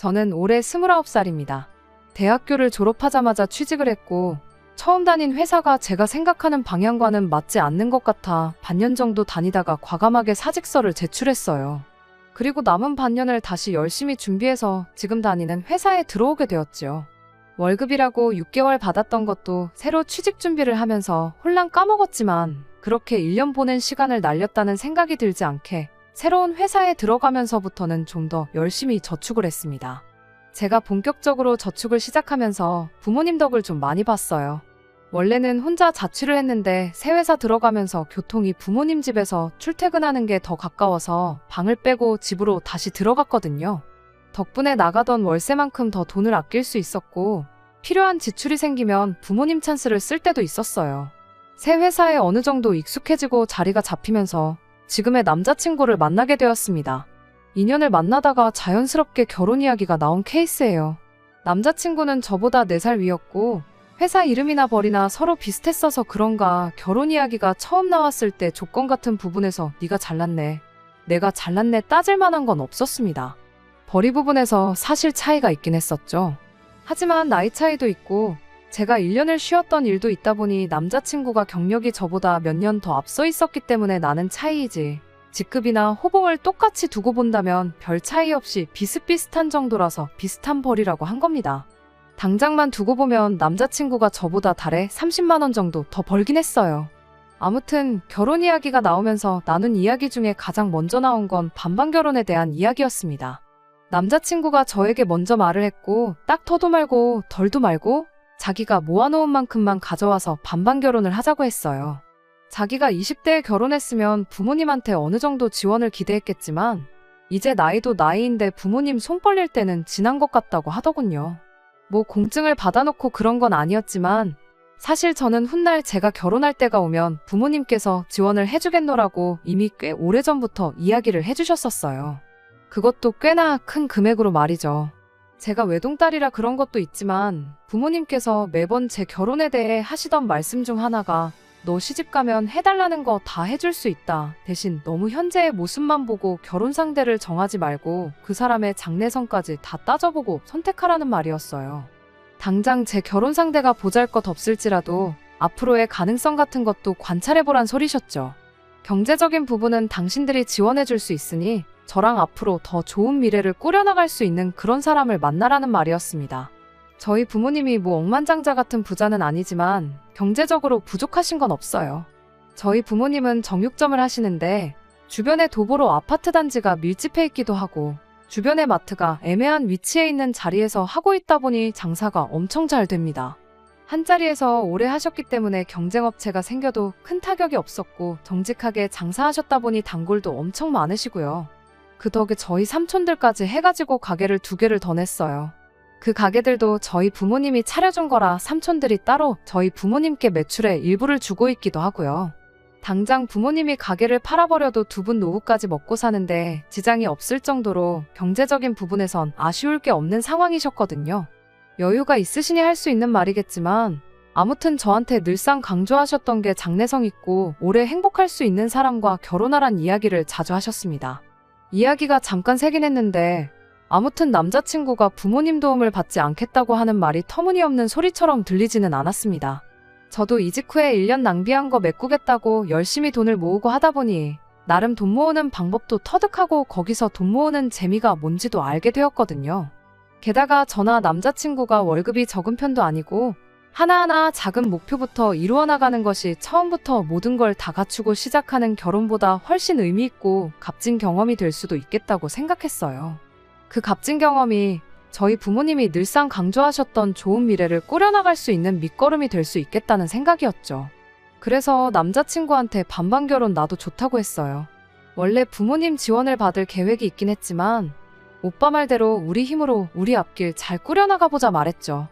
저는 올해 29살입니다. 대학교를 졸업하자마자 취직을 했고 처음 다닌 회사가 제가 생각하는 방향과는 맞지 않는 것 같아 반년 정도 다니다가 과감하게 사직서를 제출했어요. 그리고 남은 반년을 다시 열심히 준비해서 지금 다니는 회사에 들어오게 되었지요. 월급이라고 6개월 받았던 것도 새로 취직 준비를 하면서 홀랑 까먹었지만 그렇게 1년 보낸 시간을 날렸다는 생각이 들지 않게 새로운 회사에 들어가면서부터는 좀 더 열심히 저축을 했습니다. 제가 본격적으로 저축을 시작하면서 부모님 덕을 좀 많이 봤어요. 원래는 혼자 자취를 했는데 새 회사 들어가면서 교통이 부모님 집에서 출퇴근하는 게 더 가까워서 방을 빼고 집으로 다시 들어갔거든요. 덕분에 나가던 월세만큼 더 돈을 아낄 수 있었고 필요한 지출이 생기면 부모님 찬스를 쓸 때도 있었어요. 새 회사에 어느 정도 익숙해지고 자리가 잡히면서 지금의 남자친구를 만나게 되었습니다. 인연을 만나다가 자연스럽게 결혼 이야기가 나온 케이스예요. 남자친구는 저보다 4살 위였고 회사 이름이나 벌이나 서로 비슷했어서 그런가 결혼 이야기가 처음 나왔을 때 조건 같은 부분에서 네가 잘났네, 내가 잘났네 따질 만한 건 없었습니다. 벌이 부분에서 사실 차이가 있긴 했었죠. 하지만 나이 차이도 있고 제가 1년을 쉬었던 일도 있다 보니 남자친구가 경력이 저보다 몇 년 더 앞서 있었기 때문에 나는 차이이지 직급이나 호봉을 똑같이 두고 본다면 별 차이 없이 비슷비슷한 정도라서 비슷한 벌이라고 한 겁니다. 당장만 두고 보면 남자친구가 저보다 달에 30만 원 정도 더 벌긴 했어요. 아무튼 결혼 이야기가 나오면서 나눈 이야기 중에 가장 먼저 나온 건 반반 결혼에 대한 이야기였습니다. 남자친구가 저에게 먼저 말을 했고 딱 더도 말고 덜도 말고 자기가 모아놓은 만큼만 가져와서 반반 결혼을 하자고 했어요. 자기가 20대에 결혼했으면 부모님한테 어느 정도 지원을 기대했겠지만 이제 나이도 나이인데 부모님 손 벌릴 때는 지난 것 같다고 하더군요. 뭐 공증을 받아놓고 그런 건 아니었지만 사실 저는 훗날 제가 결혼할 때가 오면 부모님께서 지원을 해주겠노라고 이미 꽤 오래전부터 이야기를 해주셨었어요. 그것도 꽤나 큰 금액으로 말이죠. 제가 외동딸이라 그런 것도 있지만 부모님께서 매번 제 결혼에 대해 하시던 말씀 중 하나가 너 시집가면 해달라는 거 다 해줄 수 있다. 대신 너무 현재의 모습만 보고 결혼 상대를 정하지 말고 그 사람의 장래성까지 다 따져보고 선택하라는 말이었어요. 당장 제 결혼 상대가 보잘것없을지라도 앞으로의 가능성 같은 것도 관찰해보란 소리셨죠. 경제적인 부분은 당신들이 지원해줄 수 있으니 저랑 앞으로 더 좋은 미래를 꾸려나갈 수 있는 그런 사람을 만나라는 말이었습니다. 저희 부모님이 뭐 억만장자 같은 부자는 아니지만 경제적으로 부족하신 건 없어요. 저희 부모님은 정육점을 하시는데 주변에 도보로 아파트 단지가 밀집해 있기도 하고 주변의 마트가 애매한 위치에 있는 자리에서 하고 있다 보니 장사가 엄청 잘 됩니다. 한자리에서 오래 하셨기 때문에 경쟁업체가 생겨도 큰 타격이 없었고 정직하게 장사하셨다 보니 단골도 엄청 많으시고요. 그 덕에 저희 삼촌들까지 해가지고 가게를 2개를 더 냈어요. 그 가게들도 저희 부모님이 차려준 거라 삼촌들이 따로 저희 부모님께 매출의 일부를 주고 있기도 하고요. 당장 부모님이 가게를 팔아버려도 2분 노후까지 먹고 사는데 지장이 없을 정도로 경제적인 부분에선 아쉬울 게 없는 상황이셨거든요. 여유가 있으시니 할 수 있는 말이겠지만 아무튼 저한테 늘상 강조하셨던 게 장래성 있고 오래 행복할 수 있는 사람과 결혼하란 이야기를 자주 하셨습니다. 이야기가 잠깐 새긴 했는데 아무튼 남자친구가 부모님 도움을 받지 않겠다고 하는 말이 터무니없는 소리처럼 들리지는 않았습니다. 저도 이직 후에 1년 낭비한 거 메꾸겠다고 열심히 돈을 모으고 하다 보니 나름 돈 모으는 방법도 터득하고 거기서 돈 모으는 재미가 뭔지도 알게 되었거든요. 게다가 저나 남자친구가 월급이 적은 편도 아니고 하나하나 작은 목표부터 이루어 나가는 것이 처음부터 모든 걸 다 갖추고 시작하는 결혼보다 훨씬 의미 있고 값진 경험이 될 수도 있겠다고 생각했어요. 그 값진 경험이 저희 부모님이 늘상 강조하셨던 좋은 미래를 꾸려나갈 수 있는 밑거름이 될 수 있겠다는 생각이었죠. 그래서 남자친구한테 반반 결혼 나도 좋다고 했어요. 원래 부모님 지원을 받을 계획이 있긴 했지만 오빠 말대로 우리 힘으로 우리 앞길 잘 꾸려나가보자 말했죠.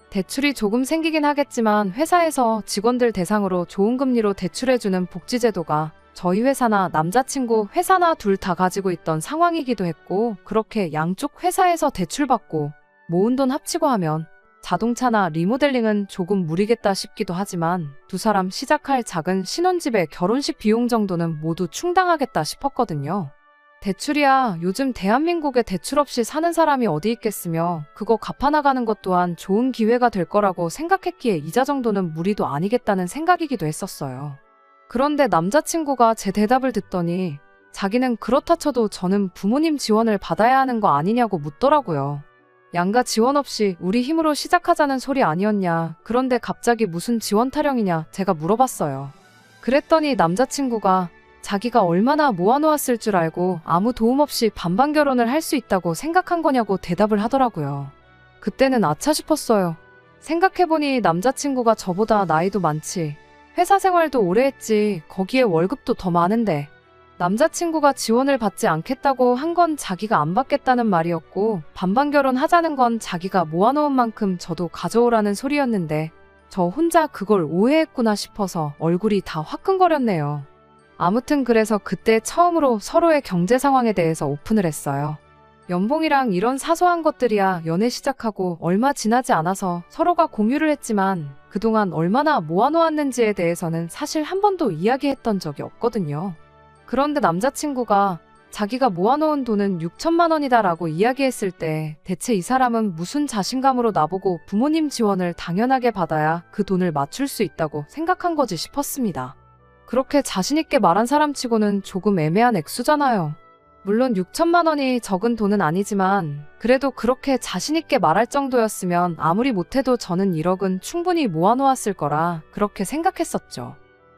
대출이 조금 생기긴 하겠지만 회사에서 직원들 대상으로 좋은 금리로 대출해주는 복지제도가 저희 회사나 남자친구 회사나 둘 다 가지고 있던 상황이기도 했고 그렇게 양쪽 회사에서 대출받고 모은 돈 합치고 하면 자동차나 리모델링은 조금 무리겠다 싶기도 하지만 두 사람 시작할 작은 신혼집의 결혼식 비용 정도는 모두 충당하겠다 싶었거든요. 대출이야 요즘 대한민국에 대출 없이 사는 사람이 어디 있겠으며 그거 갚아나가는 것 또한 좋은 기회가 될 거라고 생각했기에 이자 정도는 무리도 아니겠다는 생각이기도 했었어요. 그런데 남자친구가 제 대답을 듣더니 자기는 그렇다 쳐도 저는 부모님 지원을 받아야 하는 거 아니냐고 묻더라고요. 양가 지원 없이 우리 힘으로 시작하자는 소리 아니었냐. 그런데 갑자기 무슨 지원 타령이냐 제가 물어봤어요. 그랬더니 남자친구가 자기가 얼마나 모아놓았을 줄 알고 아무 도움 없이 반반 결혼을 할 수 있다고 생각한 거냐고 대답을 하더라고요. 그때는 아차 싶었어요. 생각해보니 남자친구가 저보다 나이도 많지. 회사 생활도 오래 했지. 거기에 월급도 더 많은데. 남자친구가 지원을 받지 않겠다고 한 건 자기가 안 받겠다는 말이었고 반반 결혼하자는 건 자기가 모아놓은 만큼 저도 가져오라는 소리였는데 저 혼자 그걸 오해했구나 싶어서 얼굴이 다 화끈거렸네요. 아무튼 그래서 그때 처음으로 서로의 경제 상황에 대해서 오픈을 했어요. 연봉이랑 이런 사소한 것들이야 연애 시작하고 얼마 지나지 않아서 서로가 공유를 했지만 그동안 얼마나 모아놓았는지에 대해서는 사실 한 번도 이야기했던 적이 없거든요. 그런데 남자친구가 자기가 모아놓은 돈은 6천만 원이다 라고 이야기했을 때 대체 이 사람은 무슨 자신감으로 나보고 부모님 지원을 당연하게 받아야 그 돈을 맞출 수 있다고 생각한 거지 싶었습니다. 그렇게 자신있게 말한 사람치고는 조금 애매한 액수잖아요. 물론 6천만 원이 적은 돈은 아니지만 그래도 그렇게 자신있게 말할 정도였으면 아무리 못해도 저는 1억은 충분히 모아놓았을 거라 그렇게 생각했었죠.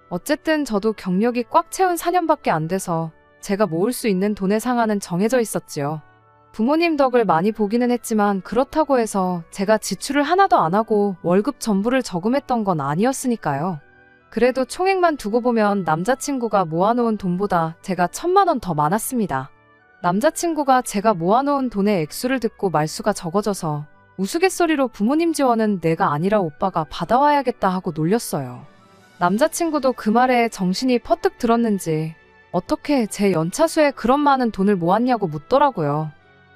어쨌든 저도 경력이 꽉 채운 4년밖에 안 돼서 제가 모을 수 있는 돈의 상한은 정해져 있었지요. 부모님 덕을 많이 보기는 했지만 그렇다고 해서 제가 지출을 하나도 안 하고 월급 전부를 저금했던 건 아니었으니까요. 그래도 총액만 두고 보면 남자친구가 모아놓은 돈보다 제가 1,000만 원 더 많았습니다. 남자친구가 제가 모아놓은 돈의 액수를 듣고 말수가 적어져서 우스갯소리로 부모님 지원은 내가 아니라 오빠가 받아와야겠다 하고 놀렸어요. 남자친구도 그 말에 정신이 퍼뜩 들었는지 어떻게 제 연차수에 그런 많은 돈을 모았냐고 묻더라고요.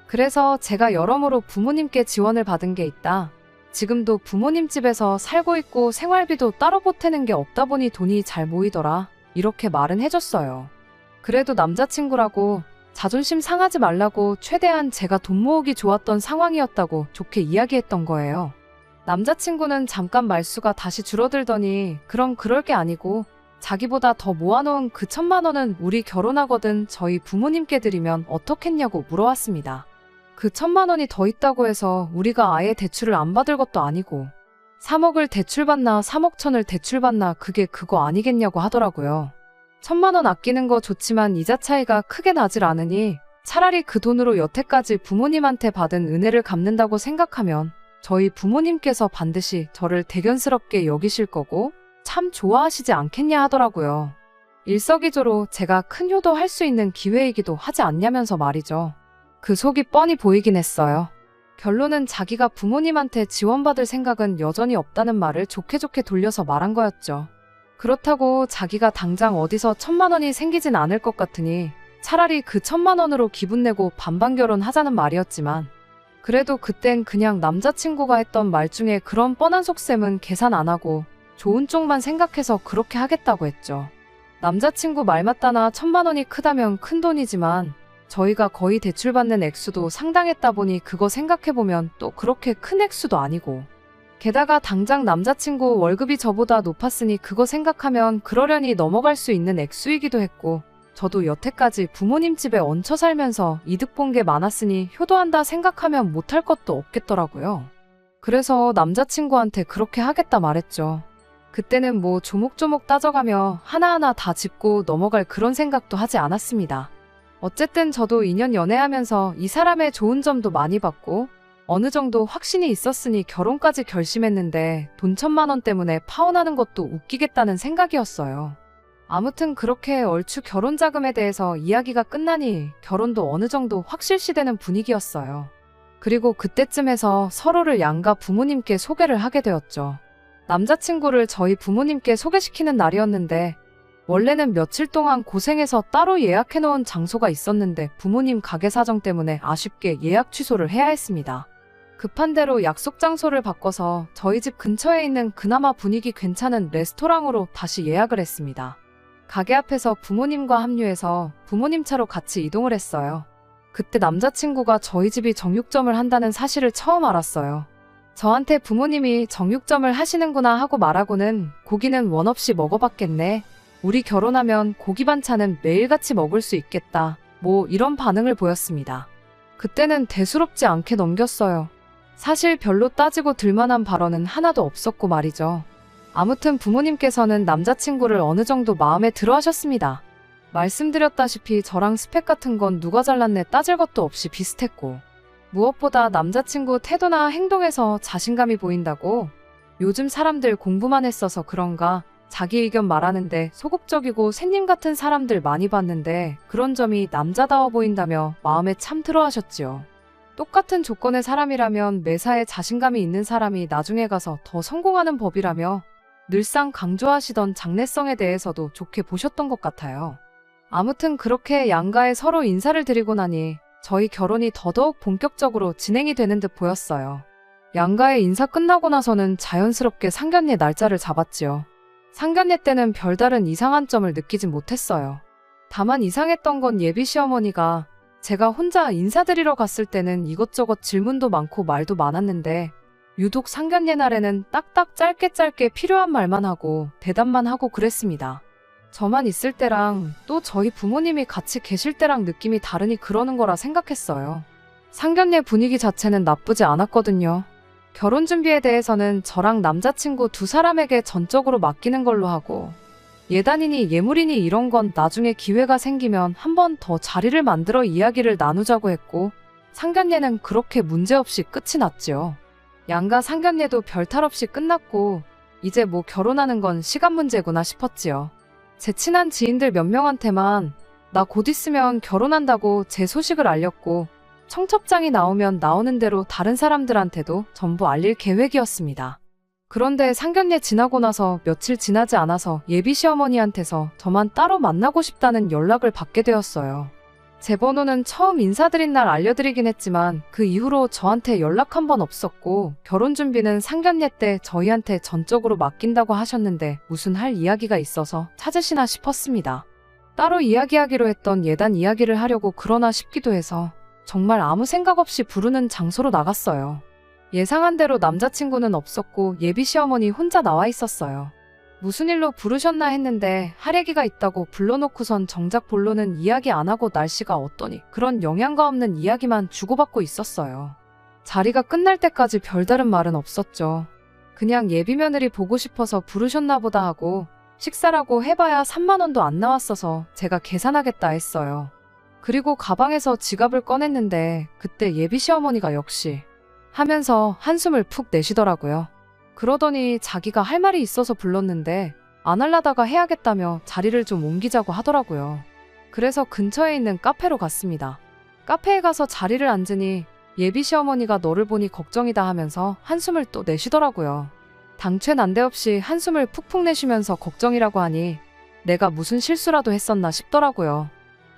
그래서 제가 여러모로 부모님께 지원을 받은 게 있다. 지금도 부모님 집에서 살고 있고 생활비도 따로 보태는 게 없다 보니 돈이 잘 모이더라. 이렇게 말은 해줬어요. 그래도 남자친구라고 자존심 상하지 말라고 최대한 제가 돈 모으기 좋았던 상황이었다고 좋게 이야기했던 거예요. 남자친구는 잠깐 말수가 다시 줄어들더니 그럼 그럴 게 아니고 자기보다 더 모아놓은 그 1,000만 원은 우리 결혼하거든 저희 부모님께 드리면 어떻겠냐고 물어왔습니다. 그 1,000만 원이 더 있다고 해서 우리가 아예 대출을 안 받을 것도 아니고 3억을 대출받나 3억 천을 대출받나 그게 그거 아니겠냐고 하더라고요. 1,000만 원 아끼는 거 좋지만 이자 차이가 크게 나질 않으니 차라리 그 돈으로 여태까지 부모님한테 받은 은혜를 갚는다고 생각하면 저희 부모님께서 반드시 저를 대견스럽게 여기실 거고 참 좋아하시지 않겠냐 하더라고요. 일석이조로 제가 큰 효도할 수 있는 기회이기도 하지 않냐면서 말이죠. 그 속이 뻔히 보이긴 했어요. 결론은 자기가 부모님한테 지원받을 생각은 여전히 없다는 말을 좋게 좋게 돌려서 말한 거였죠. 그렇다고 자기가 당장 어디서 1,000만 원이 생기진 않을 것 같으니 차라리 그 1,000만 원으로 기분 내고 반반 결혼하자는 말이었지만 그래도 그땐 그냥 남자친구가 했던 말 중에 그런 뻔한 속셈은 계산 안 하고 좋은 쪽만 생각해서 그렇게 하겠다고 했죠. 남자친구 말 맞다나 1,000만 원이 크다면 큰 돈이지만 저희가 거의 대출받는 액수도 상당했다 보니 그거 생각해보면 또 그렇게 큰 액수도 아니고 게다가 당장 남자친구 월급이 저보다 높았으니 그거 생각하면 그러려니 넘어갈 수 있는 액수이기도 했고 저도 여태까지 부모님 집에 얹혀 살면서 이득 본 게 많았으니 효도한다 생각하면 못할 것도 없겠더라고요. 그래서 남자친구한테 그렇게 하겠다 말했죠. 그때는 뭐 조목조목 따져가며 하나하나 다 짚고 넘어갈 그런 생각도 하지 않았습니다. 어쨌든 저도 2년 연애하면서 이 사람의 좋은 점도 많이 봤고 어느 정도 확신이 있었으니 결혼까지 결심했는데 돈 1,000만 원 때문에 파혼하는 것도 웃기겠다는 생각이었어요. 아무튼 그렇게 얼추 결혼 자금에 대해서 이야기가 끝나니 결혼도 어느 정도 확실시되는 분위기였어요. 그리고 그때쯤에서 서로를 양가 부모님께 소개를 하게 되었죠. 남자친구를 저희 부모님께 소개시키는 날이었는데 원래는 며칠 동안 고생해서 따로 예약해놓은 장소가 있었는데 부모님 가게 사정 때문에 아쉽게 예약 취소를 해야 했습니다. 급한 대로 약속 장소를 바꿔서 저희 집 근처에 있는 그나마 분위기 괜찮은 레스토랑으로 다시 예약을 했습니다. 가게 앞에서 부모님과 합류해서 부모님 차로 같이 이동을 했어요. 그때 남자친구가 저희 집이 정육점을 한다는 사실을 처음 알았어요. 저한테 부모님이 정육점을 하시는구나 하고 말하고는 고기는 원 없이 먹어봤겠네. 우리 결혼하면 고기 반찬은 매일같이 먹을 수 있겠다. 뭐 이런 반응을 보였습니다. 그때는 대수롭지 않게 넘겼어요. 사실 별로 따지고 들만한 발언은 하나도 없었고 말이죠. 아무튼 부모님께서는 남자친구를 어느 정도 마음에 들어 하셨습니다. 말씀드렸다시피 저랑 스펙 같은 건 누가 잘났네 따질 것도 없이 비슷했고, 무엇보다 남자친구 태도나 행동에서 자신감이 보인다고. 요즘 사람들 공부만 했어서 그런가 자기 의견 말하는데 소극적이고 샌님 같은 사람들 많이 봤는데 그런 점이 남자다워 보인다며 마음에 참 들어 하셨지요. 똑같은 조건의 사람이라면 매사에 자신감이 있는 사람이 나중에 가서 더 성공하는 법이라며 늘상 강조하시던 장래성에 대해서도 좋게 보셨던 것 같아요. 아무튼 그렇게 양가에 서로 인사를 드리고 나니 저희 결혼이 더더욱 본격적으로 진행이 되는 듯 보였어요. 양가의 인사 끝나고 나서는 자연스럽게 상견례 날짜를 잡았지요. 상견례 때는 별다른 이상한 점을 느끼진 못했어요. 다만 이상했던 건 예비 시어머니가 제가 혼자 인사드리러 갔을 때는 이것저것 질문도 많고 말도 많았는데 유독 상견례 날에는 딱딱 짧게 필요한 말만 하고 대답만 하고 그랬습니다. 저만 있을 때랑 또 저희 부모님이 같이 계실 때랑 느낌이 다르니 그러는 거라 생각했어요. 상견례 분위기 자체는 나쁘지 않았거든요. 결혼 준비에 대해서는 저랑 남자친구 두 사람에게 전적으로 맡기는 걸로 하고, 예단이니 예물이니 이런 건 나중에 기회가 생기면 한 번 더 자리를 만들어 이야기를 나누자고 했고, 상견례는 그렇게 문제없이 끝이 났지요. 양가 상견례도 별탈 없이 끝났고 이제 뭐 결혼하는 건 시간 문제구나 싶었지요. 제 친한 지인들 몇 명한테만 나 곧 있으면 결혼한다고 제 소식을 알렸고, 청첩장이 나오면 나오는 대로 다른 사람들한테도 전부 알릴 계획이었습니다. 그런데 상견례 지나고 나서 며칠 지나지 않아서 예비 시어머니한테서 저만 따로 만나고 싶다는 연락을 받게 되었어요. 제 번호는 처음 인사드린 날 알려드리긴 했지만 그 이후로 저한테 연락 한 번 없었고, 결혼 준비는 상견례 때 저희한테 전적으로 맡긴다고 하셨는데 무슨 할 이야기가 있어서 찾으시나 싶었습니다. 따로 이야기하기로 했던 예단 이야기를 하려고 그러나 싶기도 해서 정말 아무 생각 없이 부르는 장소로 나갔어요. 예상한 대로 남자친구는 없었고 예비 시어머니 혼자 나와 있었어요. 무슨 일로 부르셨나 했는데 할 얘기가 있다고 불러놓고선 정작 본론은 이야기 안 하고 날씨가 어떠니 그런 영양가 없는 이야기만 주고받고 있었어요. 자리가 끝날 때까지 별다른 말은 없었죠. 그냥 예비 며느리 보고 싶어서 부르셨나 보다 하고 식사라고 해봐야 3만 원도 안 나왔어서 제가 계산하겠다 했어요. 그리고 가방에서 지갑을 꺼냈는데 그때 예비 시어머니가 역시 하면서 한숨을 푹 내쉬더라고요. 그러더니 자기가 할 말이 있어서 불렀는데 안 할라다가 해야겠다며 자리를 좀 옮기자고 하더라고요. 그래서 근처에 있는 카페로 갔습니다. 카페에 가서 자리를 앉으니 예비 시어머니가 너를 보니 걱정이다 하면서 한숨을 또 내쉬더라고요. 당최 난데없이 한숨을 푹푹 내쉬면서 걱정이라고 하니 내가 무슨 실수라도 했었나 싶더라고요.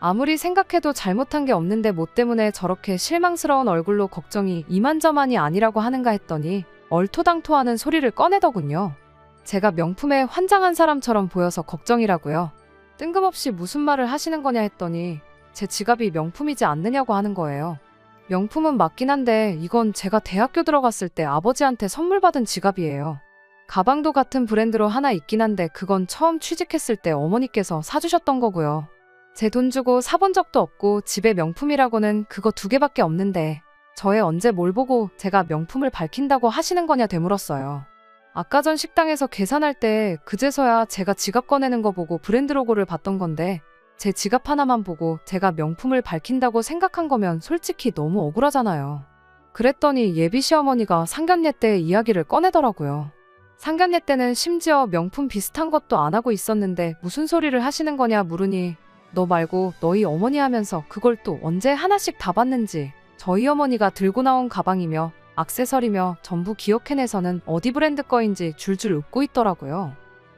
아무리 생각해도 잘못한 게 없는데 뭐 때문에 저렇게 실망스러운 얼굴로 걱정이 이만저만이 아니라고 하는가 했더니 얼토당토하는 소리를 꺼내더군요. 제가 명품에 환장한 사람처럼 보여서 걱정이라고요. 뜬금없이 무슨 말을 하시는 거냐 했더니 제 지갑이 명품이지 않느냐고 하는 거예요. 명품은 맞긴 한데 이건 제가 대학교 들어갔을 때 아버지한테 선물 받은 지갑이에요. 가방도 같은 브랜드로 하나 있긴 한데 그건 처음 취직했을 때 어머니께서 사주셨던 거고요. 제 돈 주고 사본 적도 없고 집에 명품이라고는 그거 2개밖에 없는데 저에 언제 뭘 보고 제가 명품을 밝힌다고 하시는 거냐 되물었어요. 아까 전 식당에서 계산할 때 그제서야 제가 지갑 꺼내는 거 보고 브랜드 로고를 봤던 건데 제 지갑 하나만 보고 제가 명품을 밝힌다고 생각한 거면 솔직히 너무 억울하잖아요. 그랬더니 예비 시어머니가 상견례 때 이야기를 꺼내더라고요. 상견례 때는 심지어 명품 비슷한 것도 안 하고 있었는데 무슨 소리를 하시는 거냐 물으니 너 말고 너희 어머니 하면서 그걸 또 언제 하나씩 다 봤는지 저희 어머니가 들고 나온 가방이며 액세서리며 전부 기억해내서는 어디 브랜드 거인지 줄줄 웃고 있더라고요.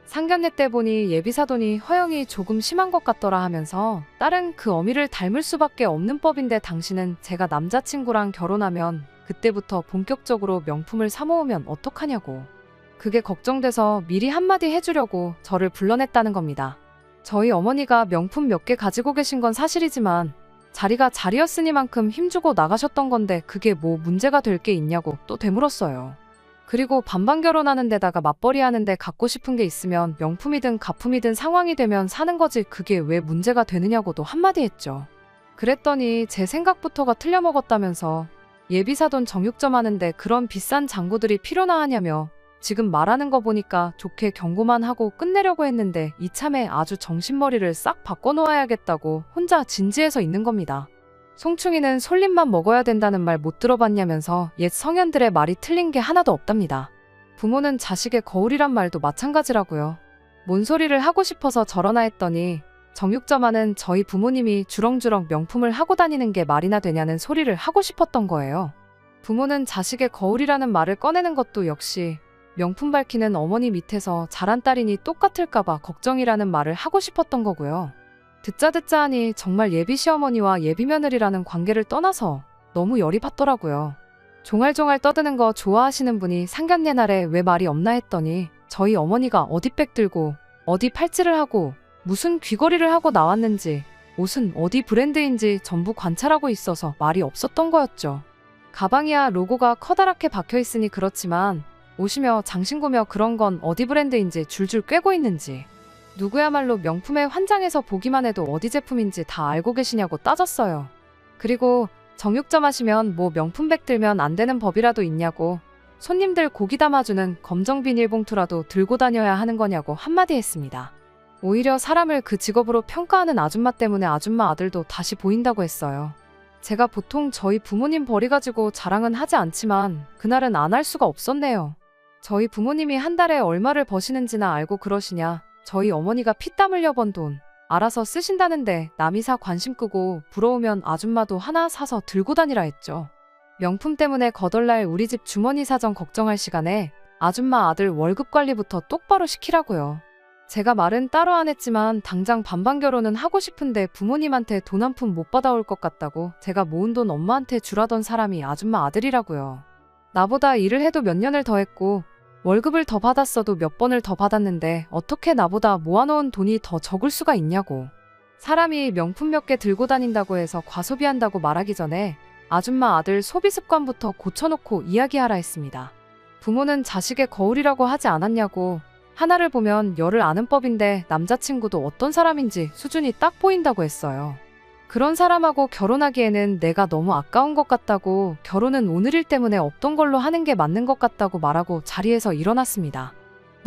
상견례 때 보니 예비 사돈이 허영이 조금 심한 것 같더라 하면서 딸은 그 어미를 닮을 수밖에 없는 법인데 당신은 제가 남자친구랑 결혼하면 그때부터 본격적으로 명품을 사모으면 어떡하냐고. 그게 걱정돼서 미리 한마디 해주려고 저를 불러냈다는 겁니다. 저희 어머니가 명품 몇 개 가지고 계신 건 사실이지만 자리가 자리였으니만큼 힘주고 나가셨던 건데 그게 뭐 문제가 될 게 있냐고 또 되물었어요. 그리고 반반 결혼하는 데다가 맞벌이 하는데 갖고 싶은 게 있으면 명품이든 가품이든 상황이 되면 사는 거지 그게 왜 문제가 되느냐고도 한마디 했죠. 그랬더니 제 생각부터가 틀려먹었다면서 예비사돈 정육점 하는데 그런 비싼 장구들이 필요나 하냐며 지금 말하는 거 보니까 좋게 경고만 하고 끝내려고 했는데 이참에 아주 정신머리를 싹 바꿔놓아야겠다고 혼자 진지해서 있는 겁니다. 송충이는 솔잎만 먹어야 된다는 말 못 들어봤냐면서 옛 성현들의 말이 틀린 게 하나도 없답니다. 부모는 자식의 거울이란 말도 마찬가지라고요. 뭔 소리를 하고 싶어서 저러나 했더니 정육점 하는 저희 부모님이 주렁주렁 명품을 하고 다니는 게 말이나 되냐는 소리를 하고 싶었던 거예요. 부모는 자식의 거울이라는 말을 꺼내는 것도 역시 명품 밝히는 어머니 밑에서 자란 딸이니 똑같을까봐 걱정이라는 말을 하고 싶었던 거고요. 듣자 하니 정말 예비 시어머니와 예비 며느리라는 관계를 떠나서 너무 열이 받더라고요. 종알종알 떠드는 거 좋아하시는 분이 상견례날에 왜 말이 없나 했더니 저희 어머니가 어디 백 들고 어디 팔찌를 하고 무슨 귀걸이를 하고 나왔는지 옷은 어디 브랜드인지 전부 관찰하고 있어서 말이 없었던 거였죠. 가방이야 로고가 커다랗게 박혀있으니 그렇지만 옷이며 장신구며 그런 건 어디 브랜드인지 줄줄 꿰고 있는지 누구야말로 명품에 환장해서 보기만 해도 어디 제품인지 다 알고 계시냐고 따졌어요. 그리고 정육점 하시면 뭐 명품백 들면 안 되는 법이라도 있냐고 손님들 고기 담아주는 검정 비닐봉투라도 들고 다녀야 하는 거냐고 한마디 했습니다. 오히려 사람을 그 직업으로 평가하는 아줌마 때문에 아줌마 아들도 다시 보인다고 했어요. 제가 보통 저희 부모님 벌이 가지고 자랑은 하지 않지만 그날은 안 할 수가 없었네요. 저희 부모님이 한 달에 얼마를 버시는지나 알고 그러시냐. 저희 어머니가 피땀 흘려 번 돈 알아서 쓰신다는데 남이 사 관심 끄고 부러우면 아줌마도 하나 사서 들고 다니라 했죠. 명품 때문에 거덜날 우리 집 주머니 사정 걱정할 시간에 아줌마 아들 월급 관리부터 똑바로 시키라고요. 제가 말은 따로 안 했지만 당장 반반 결혼은 하고 싶은데 부모님한테 돈 한 푼 못 받아올 것 같다고 제가 모은 돈 엄마한테 주라던 사람이 아줌마 아들이라고요. 나보다 일을 해도 몇 년을 더 했고 월급을 더 받았어도 몇 번을 더 받았는데 어떻게 나보다 모아놓은 돈이 더 적을 수가 있냐고. 사람이 명품 몇 개 들고 다닌다고 해서 과소비한다고 말하기 전에 아줌마 아들 소비 습관부터 고쳐놓고 이야기하라 했습니다. 부모는 자식의 거울이라고 하지 않았냐고. 하나를 보면 열을 아는 법인데 남자친구도 어떤 사람인지 수준이 딱 보인다고 했어요. 그런 사람하고 결혼하기에는 내가 너무 아까운 것 같다고 결혼은 오늘일 때문에 없던 걸로 하는 게 맞는 것 같다고 말하고 자리에서 일어났습니다.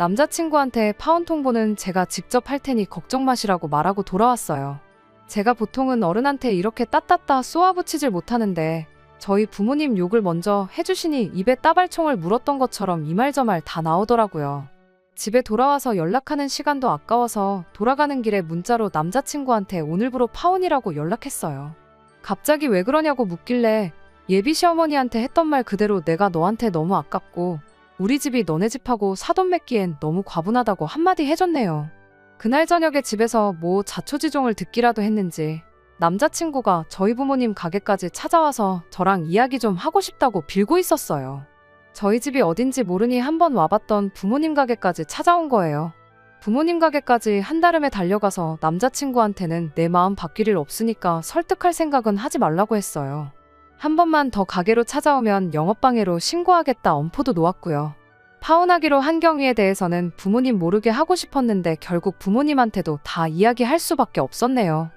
남자친구한테 파운통보는 제가 직접 할 테니 걱정 마시라고 말하고 돌아왔어요. 제가 보통은 어른한테 이렇게 따따따 쏘아붙이질 못하는데 저희 부모님 욕을 먼저 해주시니 입에 따발총을 물었던 것처럼 이 말 저 말 다 나오더라고요. 집에 돌아와서 연락하는 시간도 아까워서 돌아가는 길에 문자로 남자친구한테 오늘부로 파혼이라고 연락했어요. 갑자기 왜 그러냐고 묻길래 예비 시어머니한테 했던 말 그대로 내가 너한테 너무 아깝고 우리 집이 너네 집하고 사돈 맺기엔 너무 과분하다고 한마디 해줬네요. 그날 저녁에 집에서 뭐 자초지종을 듣기라도 했는지 남자친구가 저희 부모님 가게까지 찾아와서 저랑 이야기 좀 하고 싶다고 빌고 있었어요. 저희 집이 어딘지 모르니 한번 와봤던 부모님 가게까지 찾아온 거예요. 부모님 가게까지 한달음에 달려가서 남자친구한테는 내 마음 바뀔 일 없으니까 설득할 생각은 하지 말라고 했어요. 한 번만 더 가게로 찾아오면 영업방해로 신고하겠다 엄포도 놓았고요. 파혼하기로 한 경위에 대해서는 부모님 모르게 하고 싶었는데 결국 부모님한테도 다 이야기할 수밖에 없었네요.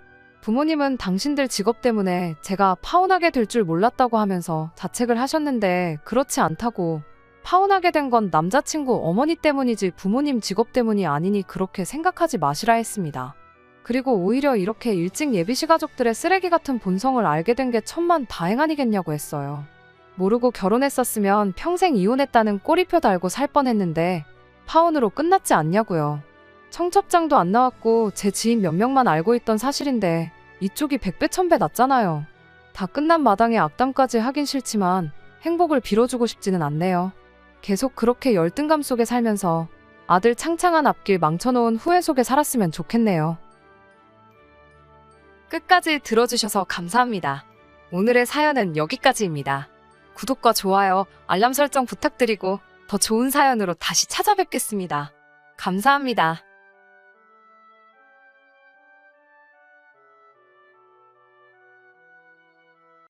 부모님은 당신들 직업 때문에 제가 파혼하게 될 줄 몰랐다고 하면서 자책을 하셨는데 그렇지 않다고 파혼하게 된 건 남자친구 어머니 때문이지 부모님 직업 때문이 아니니 그렇게 생각하지 마시라 했습니다. 그리고 오히려 이렇게 일찍 예비시 가족들의 쓰레기 같은 본성을 알게 된 게 천만 다행 아니겠냐고 했어요. 모르고 결혼했었으면 평생 이혼했다는 꼬리표 달고 살 뻔했는데 파혼으로 끝났지 않냐고요. 청첩장도 안 나왔고 제 지인 몇 명만 알고 있던 사실인데 이쪽이 100배 1000배 낫잖아요. 다 끝난 마당에 악담까지 하긴 싫지만 행복을 빌어주고 싶지는 않네요. 계속 그렇게 열등감 속에 살면서 아들 창창한 앞길 망쳐놓은 후회 속에 살았으면 좋겠네요. 끝까지 들어주셔서 감사합니다. 오늘의 사연은 여기까지입니다. 구독과 좋아요, 알람 설정 부탁드리고 더 좋은 사연으로 다시 찾아뵙겠습니다. 감사합니다.